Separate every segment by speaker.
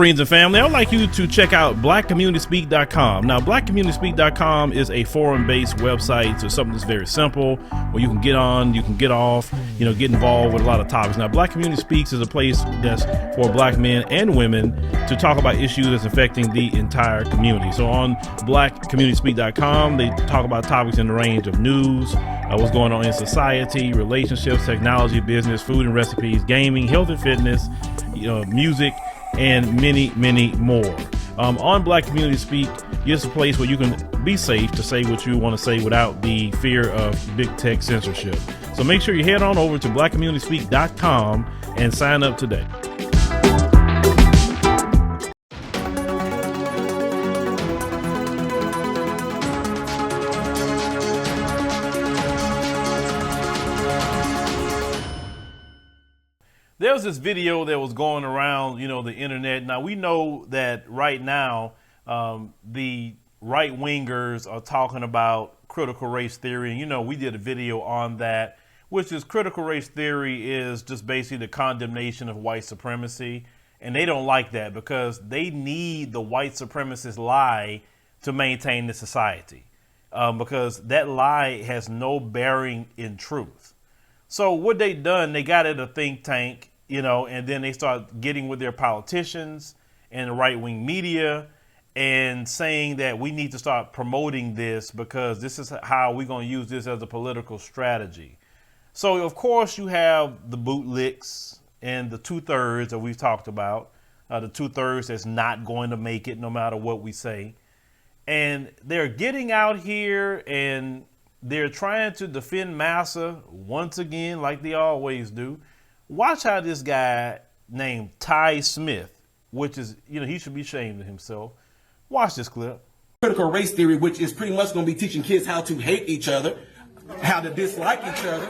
Speaker 1: Friends and family, I would like you to check out blackcommunityspeak.com. Now, blackcommunityspeak.com is a forum-based website, so something that's very simple, where you can get on, you can get off, get involved with a lot of topics. Now, Black Community Speaks is a place that's for black men and women to talk about issues that's affecting the entire community. So on blackcommunityspeak.com, they talk about topics in the range of news, what's going on in society, relationships, technology, business, food and recipes, gaming, health and fitness, music, and many, many more. On Black Community Speak, it's a place where you can be safe to say what you want to say without the fear of big tech censorship. So make sure you head on over to blackcommunityspeak.com and sign up today. There was this video that was going around, the internet. Now, we know that right now, the right wingers are talking about critical race theory. And, we did a video on that, which is critical race theory is just basically the condemnation of white supremacy. And they don't like that because they need the white supremacist lie to maintain the society, because that lie has no bearing in truth. So what they done, they got at a think tank, and then they start getting with their politicians and the right-wing media and saying that we need to start promoting this because this is how we're going to use this as a political strategy. So, of course, you have the bootlicks and the two-thirds that we've talked about, the two-thirds that's not going to make it no matter what we say. And they're getting out here and they're trying to defend massa once again, like they always do. Watch how this guy named Ty Smith, which is, he should be ashamed of himself. Watch this clip.
Speaker 2: Critical race theory, which is pretty much going to be teaching kids how to hate each other, how to dislike each other.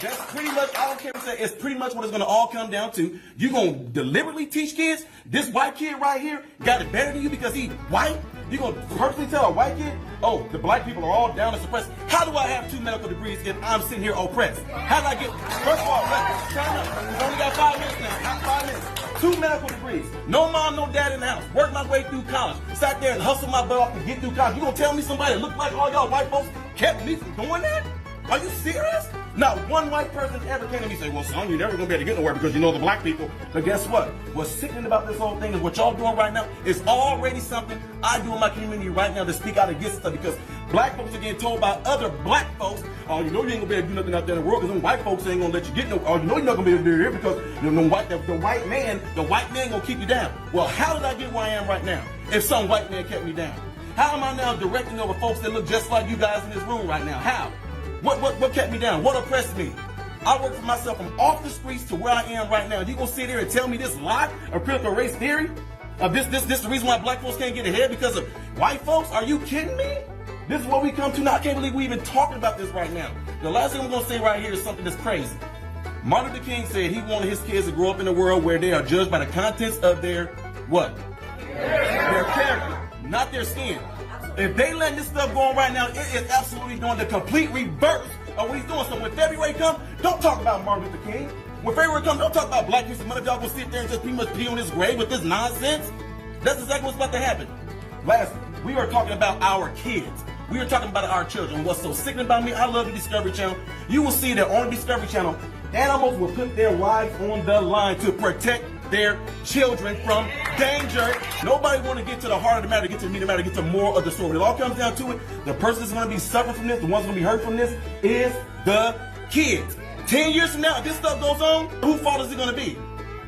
Speaker 2: That's pretty much, I don't care what you say, it's pretty much what it's going to all come down to. You're going to deliberately teach kids, this white kid right here got it better than you because he's white? You're going to purposely tell a white kid, oh, the black people are all down and suppressed. How do I have 2 medical degrees if I'm sitting here oppressed? How did I get, first of all, time up. We've only got 5 minutes now, not 5 minutes. 2 medical degrees. No mom, no dad in the house. Worked my way through college. Sat there and hustled my butt off to get through college. You going to tell me somebody that looked like all y'all white folks kept me from doing that? Are you serious? Not one white person ever came to me and said, well, son, you're never going to be able to get nowhere because you know the black people. But guess what? What's sickening about this whole thing is what y'all doing right now is already something I do in my community right now to speak out against stuff because black folks are getting told by other black folks, oh, you know you ain't going to be able to do nothing out there in the world because them white folks ain't going to let you get no, or you know you're not going to be able to do it here because the white man going to keep you down. Well, how did I get where I am right now if some white man kept me down? How am I now directing over folks that look just like you guys in this room right now? How? What kept me down? What oppressed me? I worked for myself from off the streets to where I am right now. You gonna sit here and tell me this lie of critical race theory? This the reason why black folks can't get ahead because of white folks? Are you kidding me? This is what we come to now. I can't believe we even talking about this right now. The last thing I'm gonna say right here is something that's crazy. Martin Luther King said he wanted his kids to grow up in a world where they are judged by the contents of their what? Their character, not their skin. If they let this stuff go on right now, it is absolutely doing the complete reverse of what he's doing. So when February comes, don't talk about Martin Luther King. When February comes, don't talk about Black History Month. Y'all gonna sit there and just pretty much pee on his grave with this nonsense? That's exactly what's about to happen. Lastly, we are talking about our kids. We are talking about our children. What's so sickening about me, I love the Discovery Channel. You will see that on the Discovery Channel, animals will put their lives on the line to protect their children from danger. Nobody want to get to the heart of the matter, get to the meat of the matter, get to more of the story. When it all comes down to it, the person that's going to be suffering from this, the one's going to be hurt from this, is the kids. 10 years from now, if this stuff goes on, whose fault is it going to be?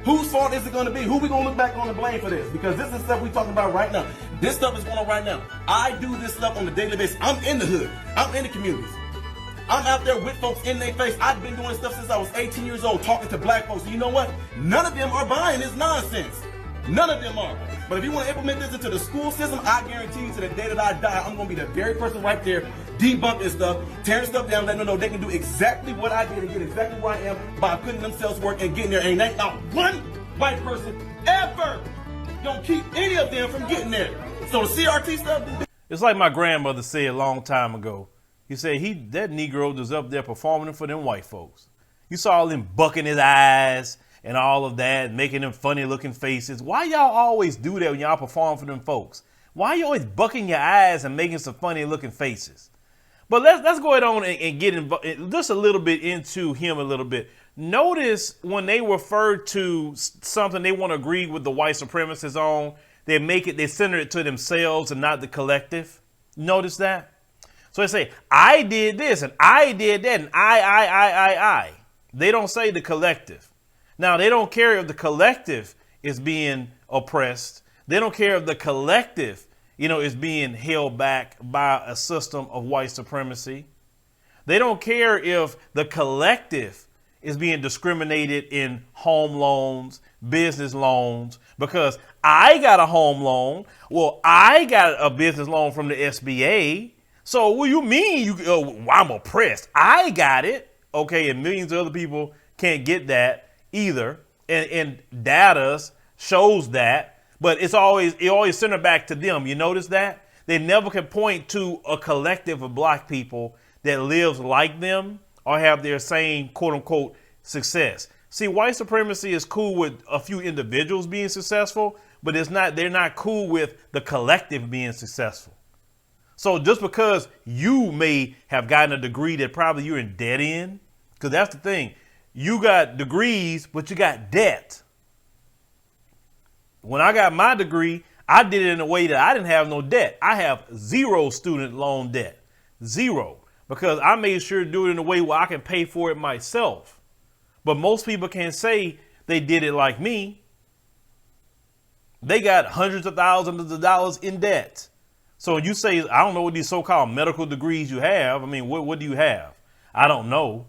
Speaker 2: Whose fault is it going to be? Who we going to look back on and blame for this? Because this is stuff we talking about right now. This stuff is going on right now. I do this stuff on a daily basis. I'm in the hood. I'm in the communities. I'm out there with folks in their face. I've been doing stuff since I was 18 years old, talking to black folks. And you know what? None of them are buying this nonsense. None of them are. But if you want to implement this into the school system, I guarantee you to the day that I die, I'm going to be the very person right there debunking stuff, tearing stuff down, letting them know they can do exactly what I did and get exactly where I am by putting themselves to work and getting there. And ain't not one white person ever going to keep any of them from getting there. So the CRT stuff.
Speaker 1: It's like my grandmother said a long time ago. He said that Negro was up there performing for them white folks. You saw him bucking his eyes and all of that, making them funny looking faces. Why y'all always do that when y'all perform for them folks? Why you always bucking your eyes and making some funny looking faces? But let's go ahead on and get just a little bit into him a little bit. Notice when they refer to something they want to agree with the white supremacists on, they center it to themselves and not the collective. Notice that? So they say, I did this and I did that and I. They don't say the collective. Now, they don't care if the collective is being oppressed. They don't care if the collective, is being held back by a system of white supremacy. They don't care if the collective is being discriminated in home loans, business loans, because I got a home loan. Well, I got a business loan from the SBA. So what you mean I'm oppressed? I got it. Okay, and millions of other people can't get that either. And data shows that. But it always centered back to them. You notice that? They never can point to a collective of black people that lives like them or have their same quote unquote success. See, white supremacy is cool with a few individuals being successful, but they're not cool with the collective being successful. So just because you may have gotten a degree that probably you're in debt in, because that's the thing. You got degrees, but you got debt. When I got my degree, I did it in a way that I didn't have no debt. I have zero student loan debt. Zero. Because I made sure to do it in a way where I can pay for it myself. But most people can't say they did it like me. They got hundreds of thousands of dollars in debt. So you say, I don't know what these so-called medical degrees you have. I mean, what do you have? I don't know.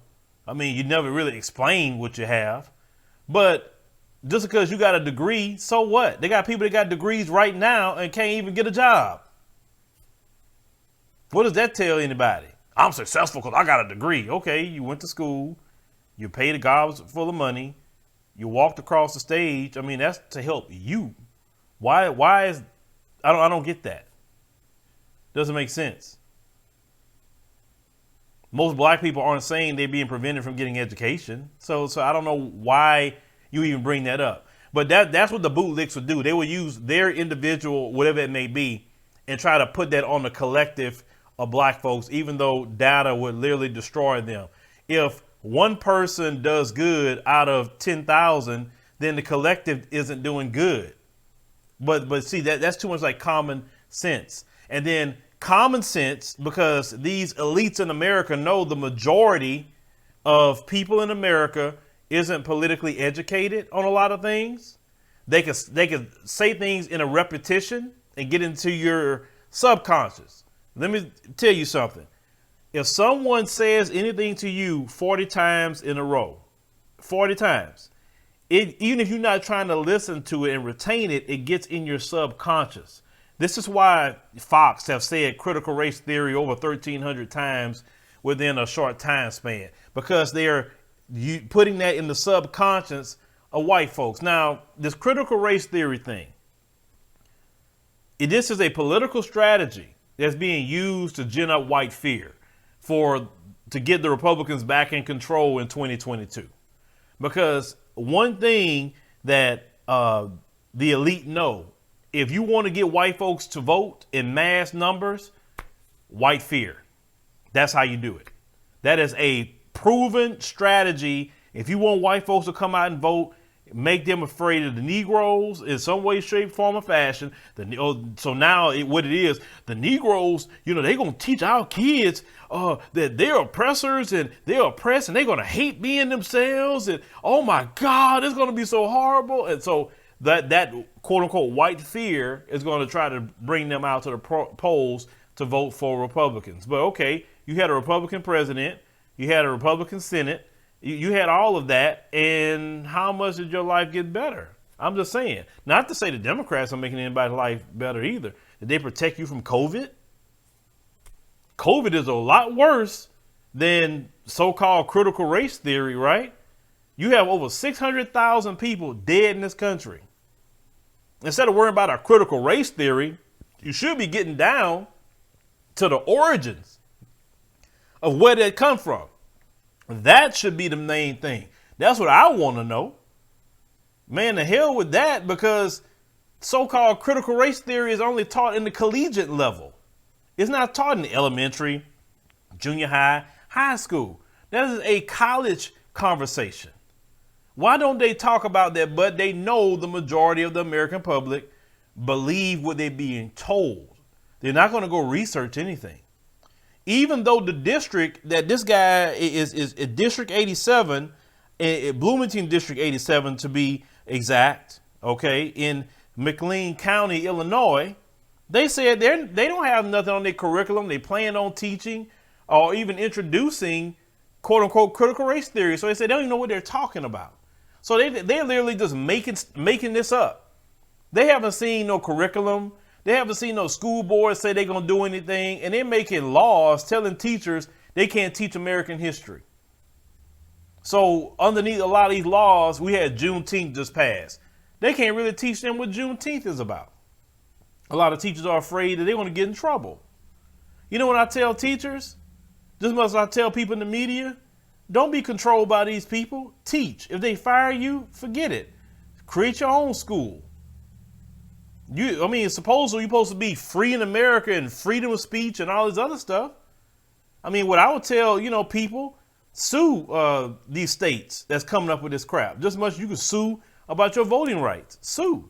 Speaker 1: I mean, you never really explain what you have. But just because you got a degree, so what? They got people that got degrees right now and can't even get a job. What does that tell anybody? I'm successful because I got a degree. Okay, you went to school. You paid a gobs full of money. You walked across the stage. I mean, that's to help you. Why is, I don't get that. Doesn't make sense. Most black people aren't saying they're being prevented from getting education. So I don't know why you even bring that up. But that's what the bootlicks would do. They would use their individual, whatever it may be, and try to put that on the collective of black folks, even though data would literally destroy them. If one person does good out of 10,000, then the collective isn't doing good. But see, that's too much like common sense. And then common sense, because these elites in America know the majority of people in America isn't politically educated on a lot of things. They could say things in a repetition and get into your subconscious. Let me tell you something. If someone says anything to you 40 times in a row, 40 times, even if you're not trying to listen to it and retain it, it gets in your subconscious. This is why Fox have said critical race theory over 1,300 times within a short time span, because they're putting that in the subconscious of white folks. Now, this critical race theory thing, this is a political strategy that's being used to gin up white fear to get the Republicans back in control in 2022. Because one thing that the elite know, if you want to get white folks to vote in mass numbers, white fear. That's how you do it. That is a proven strategy. If you want white folks to come out and vote, make them afraid of the Negroes in some way, shape, form, or fashion. So now what it is, the Negroes, they're going to teach our kids that they're oppressors and they're oppressed and they're going to hate being themselves. And oh my God, it's going to be so horrible. And so that quote unquote white fear is going to try to bring them out to the polls to vote for Republicans. But okay, you had a Republican president, you had a Republican Senate, you had all of that, and how much did your life get better? I'm just saying. Not to say the Democrats are making anybody's life better either. Did they protect you from COVID? COVID is a lot worse than so-called critical race theory, right? You have over 600,000 people dead in this country. Instead of worrying about our critical race theory, you should be getting down to the origins of where that come from. That should be the main thing. That's what I want to know. Man, the hell with that, because so-called critical race theory is only taught in the collegiate level. It's not taught in elementary, junior high, high school. That is a college conversation. Why don't they talk about that? But they know the majority of the American public believe what they're being told. They're not going to go research anything. Even though the district that this guy is District 87, Bloomington District 87 to be exact, okay, in McLean County, Illinois, they said they don't have nothing on their curriculum. They plan on teaching or even introducing quote unquote critical race theory. So they said they don't even know what they're talking about. So they're literally just making this up. They haven't seen no curriculum. They haven't seen no school boards say they're going to do anything. And they're making laws telling teachers they can't teach American history. So underneath a lot of these laws, we had Juneteenth just passed. They can't really teach them what Juneteenth is about. A lot of teachers are afraid that they're going to get in trouble. You know what I tell teachers? Just as much as I tell people in the media, don't be controlled by these people. Teach. If they fire you, forget it. Create your own school. Supposedly you're supposed to be free in America and freedom of speech and all this other stuff. I mean, what I would tell, people, sue these states that's coming up with this crap. Just as much as you can sue about your voting rights. Sue.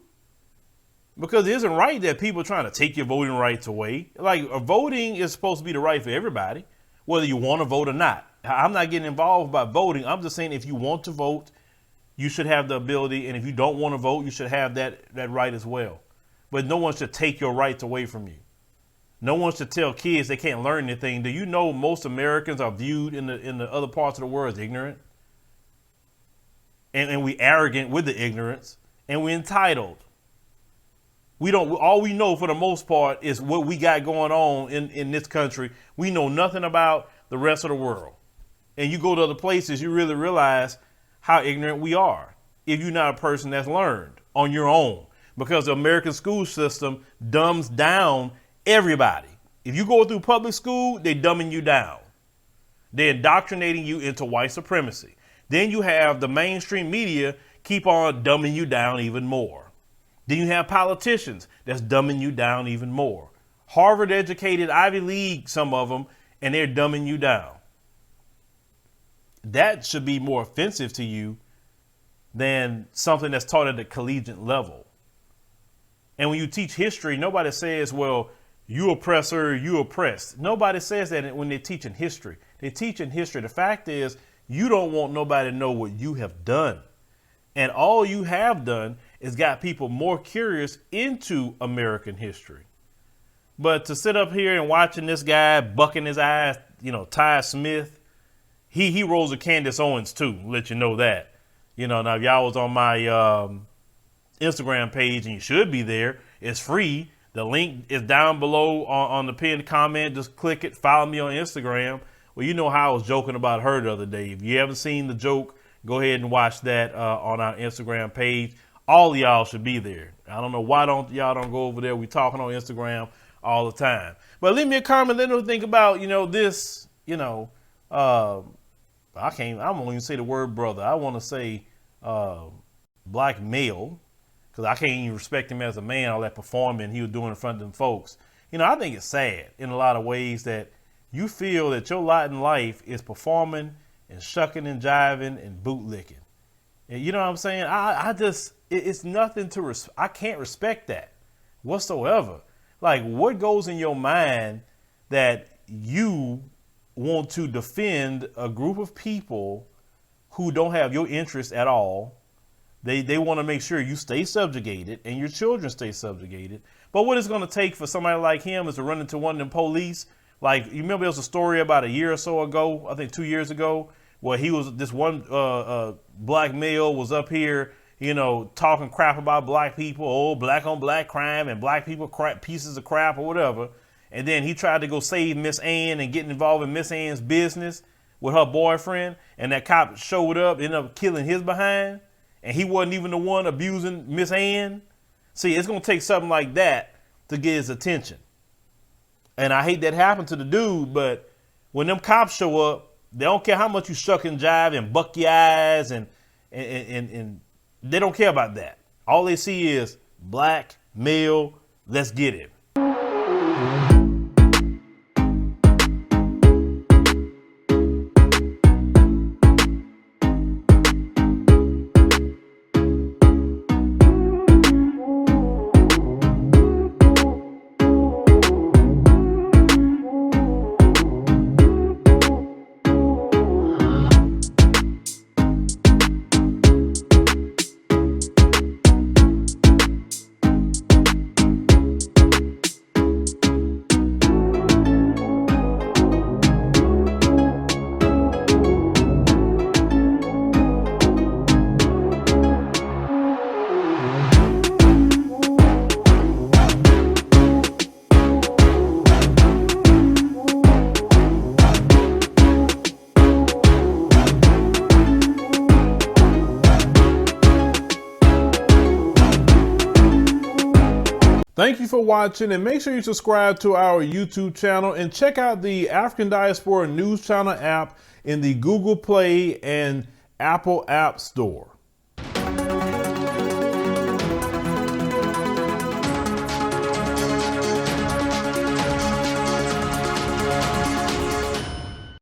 Speaker 1: Because it isn't right that people are trying to take your voting rights away. Like, voting is supposed to be the right for everybody, whether you want to vote or not. I'm not getting involved by voting. I'm just saying if you want to vote, you should have the ability. And if you don't want to vote, you should have that right as well. But no one should take your rights away from you. No one should tell kids they can't learn anything. Do you know most Americans are viewed in the other parts of the world as ignorant? And we arrogant with the ignorance, and we entitled. All we know for the most part is what we got going on in this country. We know nothing about the rest of the world. And you go to other places, you really realize how ignorant we are if you're not a person that's learned on your own. Because the American school system dumbs down everybody. If you go through public school, they're dumbing you down. They're indoctrinating you into white supremacy. Then you have the mainstream media keep on dumbing you down even more. Then you have politicians that's dumbing you down even more. Harvard educated, Ivy League, some of them, and they're dumbing you down. That should be more offensive to you than something that's taught at the collegiate level. And when you teach history, nobody says, well, you oppressor, you oppressed. Nobody says that when they're teaching history. They teach in history. The fact is, you don't want nobody to know what you have done. And all you have done is got people more curious into American history. But to sit up here and watching this guy bucking his eyes, Ty Smith, he rolls a Candace Owens too, let you know that. Now if y'all was on my Instagram page, and you should be there, it's free. The link is down below on the pinned comment. Just click it, follow me on Instagram. Well, you know how I was joking about her the other day. If you haven't seen the joke, go ahead and watch that on our Instagram page. All of y'all should be there. I don't know why y'all don't go over there. We talking on Instagram all the time. But leave me a comment. Let me think about, this, I'm gonna even say the word brother. I want to say black male, because I can't even respect him as a man, all that performing he was doing in front of them folks. I think it's sad in a lot of ways that you feel that your lot in life is performing and shucking and jiving and bootlicking. And you know what I'm saying? It's nothing to, I can't respect that whatsoever. Like, what goes in your mind that you want to defend a group of people who don't have your interest at all? They want to make sure you stay subjugated and your children stay subjugated. But what it's going to take for somebody like him is to run into one of them police. Like, you remember there was a story about a year or so ago, I think 2 years ago, where this one black male was up here, talking crap about black people, black on black crime and black people pieces of crap or whatever. And then he tried to go save Miss Ann and get involved in Miss Ann's business with her boyfriend. And that cop showed up, ended up killing his behind. And he wasn't even the one abusing Miss Ann. See, it's going to take something like that to get his attention. And I hate that happened to the dude, but when them cops show up, they don't care how much you shuck and jive and buck your eyes and They don't care about that. All they see is black, male, let's get it.
Speaker 3: Thank you for watching, and make sure you subscribe to our YouTube channel and check out the African Diaspora News Channel app in the Google Play and Apple App Store.